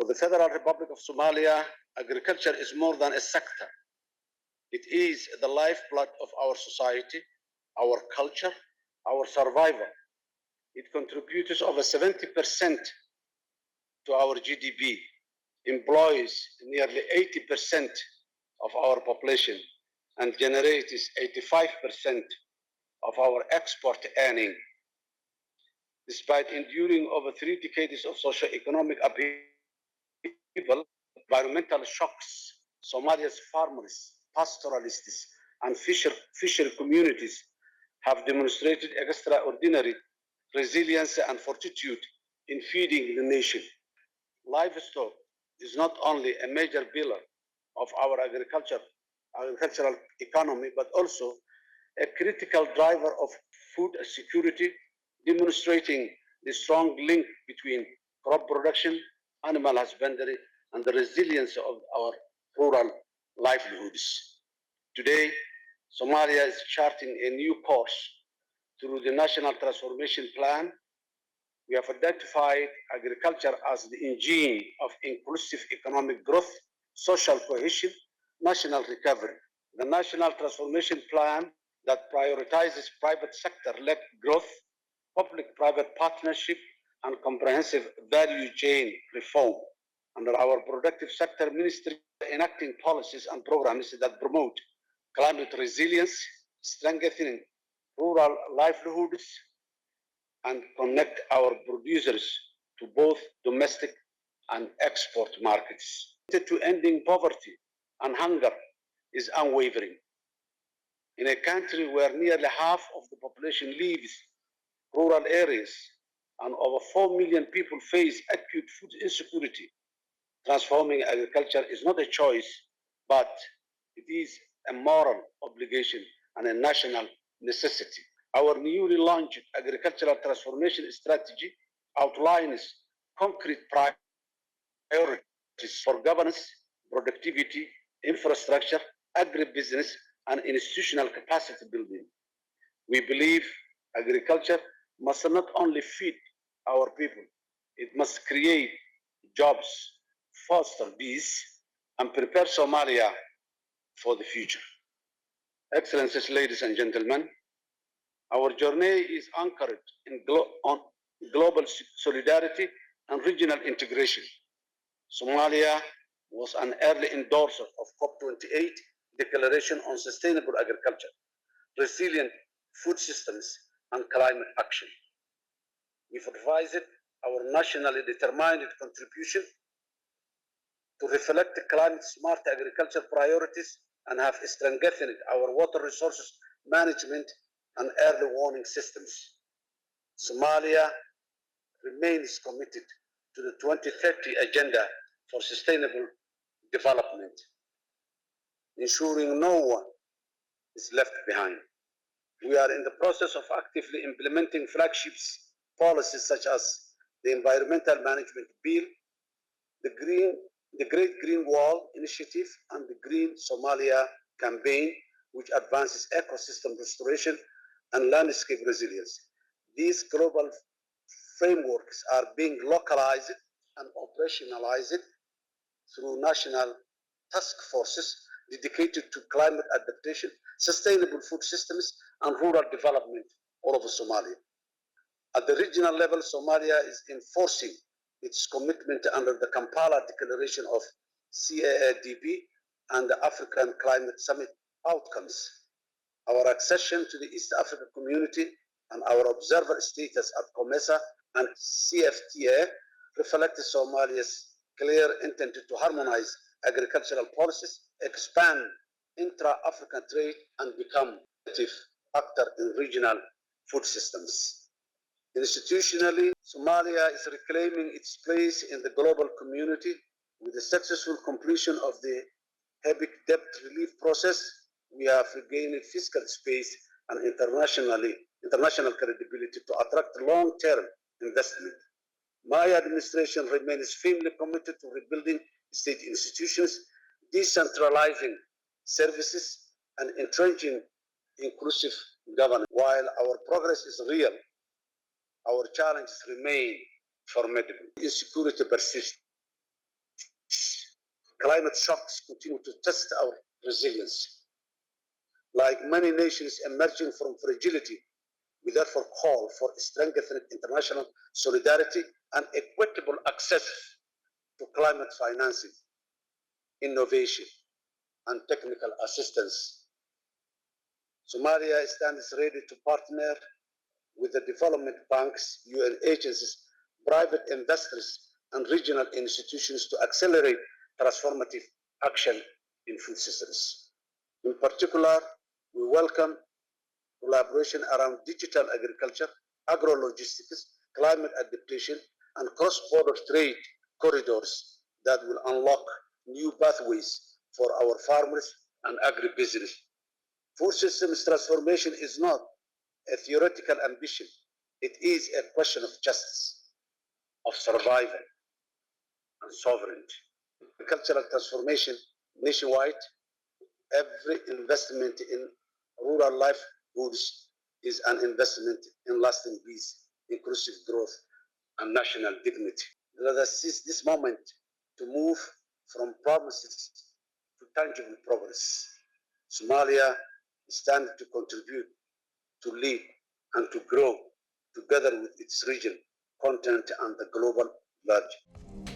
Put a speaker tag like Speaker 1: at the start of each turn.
Speaker 1: For the Federal Republic of Somalia, agriculture is more than a sector. It is the lifeblood of our society, our culture, our survival. It contributes over 70% to our GDP, employs nearly 80% of our population, and generates 85% of our export earning. Despite enduring over 3 decades of socio-economic upheaval, environmental shocks, Somalia's farmers, pastoralists, and fisher communities have demonstrated extraordinary resilience and fortitude in feeding the nation. Livestock is not only a major pillar of our agricultural economy, but also a critical driver of food security, demonstrating the strong link between crop production, animal husbandry, and the resilience of our rural livelihoods. Today, Somalia is charting a new course through the National Transformation Plan. We have identified agriculture as the engine of inclusive economic growth, social cohesion, national recovery. The National Transformation Plan that prioritizes private sector-led growth, public-private partnership, and comprehensive value chain reform. Under our productive sector ministry, enacting policies and programs that promote climate resilience, strengthening rural livelihoods, and connect our producers to both domestic and export markets. To ending poverty and hunger is unwavering. In a country where nearly half of the population lives in rural areas and over 4 million people face acute food insecurity, transforming agriculture is not a choice, but it is a moral obligation and a national necessity. Our newly launched agricultural transformation strategy outlines concrete priorities for governance, productivity, infrastructure, agribusiness, and institutional capacity building. We believe agriculture must not only feed our people, it must create jobs, foster peace, and prepare Somalia for the future. Excellencies, ladies and gentlemen, our journey is anchored in global solidarity and regional integration. Somalia was an early endorser of COP28 Declaration on Sustainable Agriculture, Resilient Food Systems, and Climate Action. We've revised our nationally determined contribution to reflect climate-smart agriculture priorities and have strengthened our water resources management and early warning systems. Somalia remains committed to the 2030 Agenda for Sustainable Development, ensuring no one is left behind. We are in the process of actively implementing flagships policies such as the Environmental Management Bill, the Great Green Wall Initiative, and the Green Somalia campaign, which advances ecosystem restoration and landscape resilience. These global frameworks are being localized and operationalized through national task forces dedicated to climate adaptation, sustainable food systems, and rural development all over Somalia. At the regional level, Somalia is enforcing its commitment under the Kampala Declaration of CAADP and the African Climate Summit outcomes. Our accession to the East Africa Community and our observer status at COMESA and CFTA reflect Somalia's clear intent to harmonize agricultural policies, expand intra-African trade, and become an active actor in regional food systems. Institutionally, Somalia is reclaiming its place in the global community with the successful completion of the HEBIC debt relief process. We have regained fiscal space and international credibility to attract long-term investment. My administration remains firmly committed to rebuilding state institutions, decentralizing services, and entrenching inclusive governance. While our progress is real, our challenges remain formidable. Insecurity persists. Climate shocks continue to test our resilience. Like many nations emerging from fragility, we therefore call for strengthened international solidarity and equitable access to climate financing, innovation, and technical assistance. Somalia stands ready to partner with the development banks, UN agencies, private investors, and regional institutions to accelerate transformative action in food systems. In particular, we welcome collaboration around digital agriculture, agro-logistics, climate adaptation, and cross-border trade corridors that will unlock new pathways for our farmers and agribusiness. Food systems transformation is not a theoretical ambition. It is a question of justice, of survival, and sovereignty. Cultural transformation nationwide, every investment in rural livelihoods is an investment in lasting peace, inclusive growth, and national dignity. Let us seize this moment to move from promises to tangible progress. Somalia stands to contribute, to lead, and to grow together with its region, continent, and the global village.